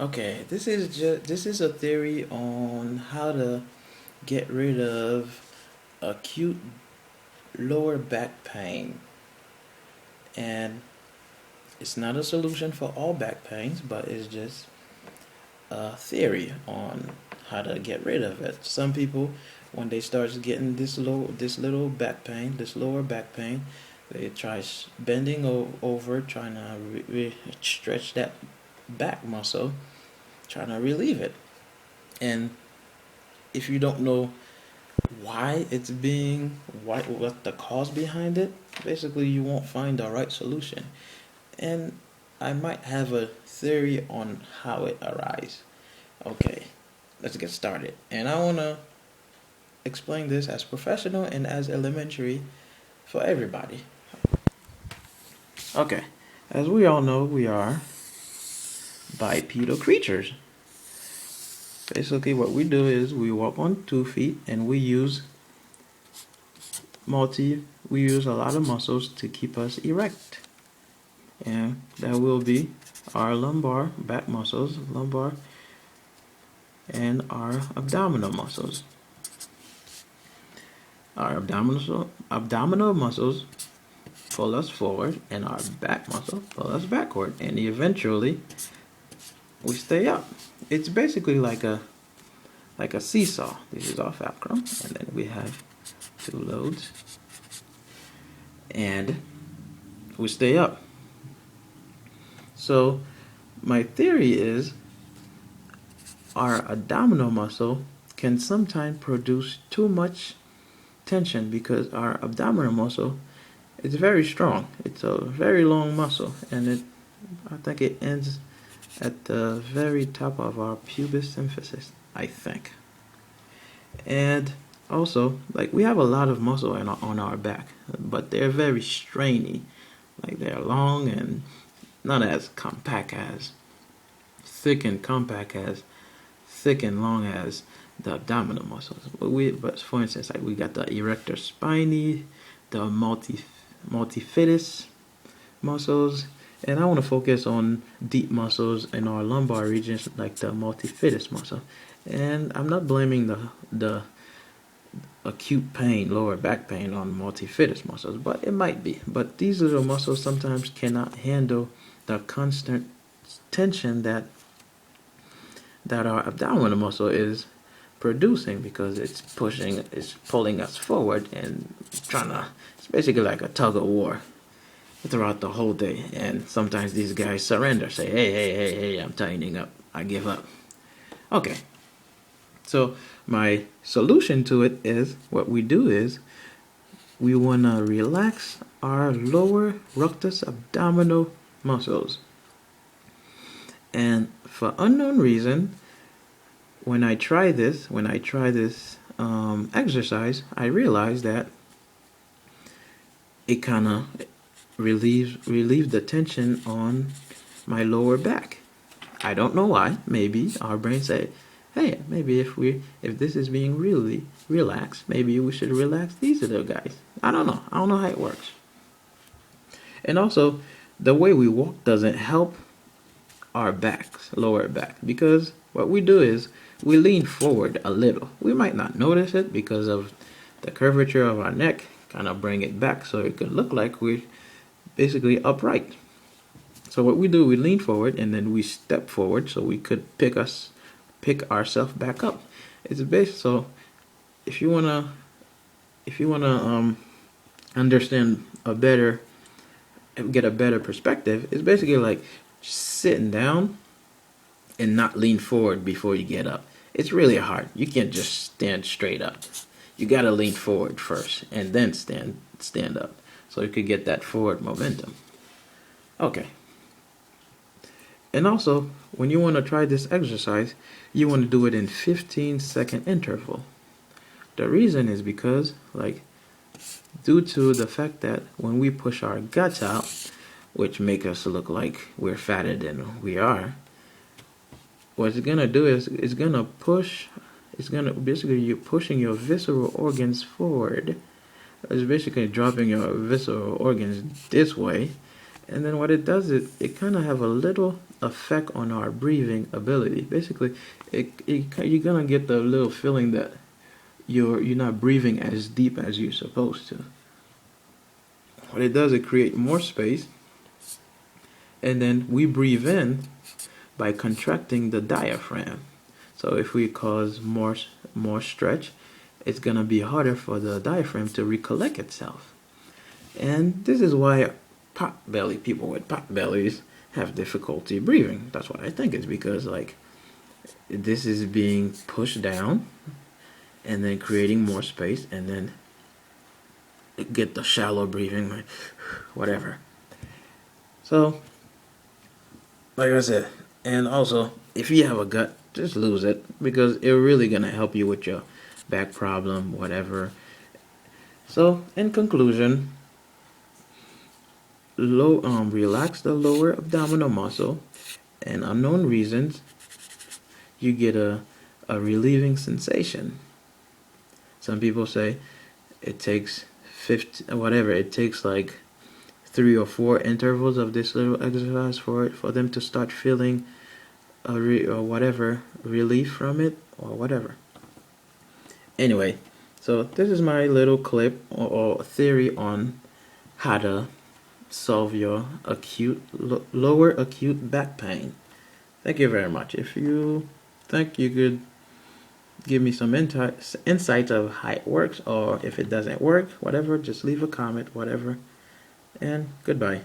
Okay, this is a theory on how to get rid of acute lower back pain. And it's not a solution for all back pains, but it's just a theory on how to get rid of it. Some people, when they start getting this little back pain, this lower back pain, they try bending over, trying to stretch that back muscle, trying to relieve it. And if you don't know why it's being what the cause behind it, basically you won't find the right solution. And I might have a theory on how it arises. Okay, let's get started. And I want to explain this as professional and as elementary for everybody. Okay, as we all know, we are bipedal creatures. Basically, what we do is we walk on 2 feet and we use a lot of muscles to keep us erect. And that will be our lumbar back muscles, lumbar, and our abdominal muscles. Our abdominal muscles pull us forward, and our back muscle pull us backward, and eventually we stay up. It's basically like a seesaw. This is our fulcrum, and then we have two loads, and we stay up. So my theory is our abdominal muscle can sometimes produce too much tension because our abdominal muscle is very strong. It's a very long muscle, and I think it ends at the very top of our pubis symphysis, I think. And also, like, we have a lot of muscle on our back, but they're very strainy. Like, they're long and not as thick and compact as thick and long as the abdominal muscles. But for instance, like, we got the erector spinae, the multifidus muscles, and I want to focus on deep muscles in our lumbar regions, like the multifidus muscle. And I'm not blaming the acute pain, lower back pain, on multifidus muscles, but it might be. But these little muscles sometimes cannot handle the constant tension that our abdominal muscle is producing, because it's pulling us forward and it's basically like a tug of war throughout the whole day. And sometimes these guys surrender, say, hey, I'm tightening up, I give up. Okay, so my solution to it is, what we do is we want to relax our lower rectus abdominal muscles. And for unknown reason, when I try this exercise, I realize that it kind of relieves the tension on my lower back. I don't know why. Maybe our brain say, hey, maybe if this is being really relaxed, maybe we should relax these little guys. I don't know how it works. And also, the way we walk doesn't help our backs, lower back, because what we do is we lean forward a little. We might not notice it because of the curvature of our neck, kind of bring it back so it could look like we're basically upright. So what we do, we lean forward and then we step forward so we could pick ourselves back up. It's based. So if you wanna understand get a better perspective, it's basically like sitting down and not lean forward before you get up. It's really hard. You can't just stand straight up. You gotta lean forward first and then stand up, so you could get that forward momentum. Okay. And also, when you want to try this exercise, you want to do it in 15-second interval. The reason is because, like, due to the fact that when we push our guts out, which make us look like we're fatter than we are, what it's gonna do is basically, you're pushing your visceral organs forward. It's basically dropping your visceral organs this way, and then what it does is it kind of have a little effect on our breathing ability. Basically, you're gonna get the little feeling that you're not breathing as deep as you're supposed to. What it does, it create more space, and then we breathe in by contracting the diaphragm. So if we cause more stretch, it's gonna be harder for the diaphragm to recollect itself. And this is why people with pot bellies have difficulty breathing. That's what I think. It's because like this is being pushed down and then creating more space, and then get the shallow breathing, like whatever. So like I said, and also if you have a gut, just lose it, because it's really gonna help you with your back problem, whatever. So in conclusion, relax the lower abdominal muscle, and unknown reasons you get a relieving sensation. Some people say it takes 50 whatever, it takes like 3 or 4 intervals of this little exercise for them to start feeling or whatever relief from it or whatever. Anyway, so this is my little clip or theory on how to solve your lower acute back pain. Thank you very much. If you think you could give me some insights of how it works, or if it doesn't work, whatever, just leave a comment, whatever, and goodbye.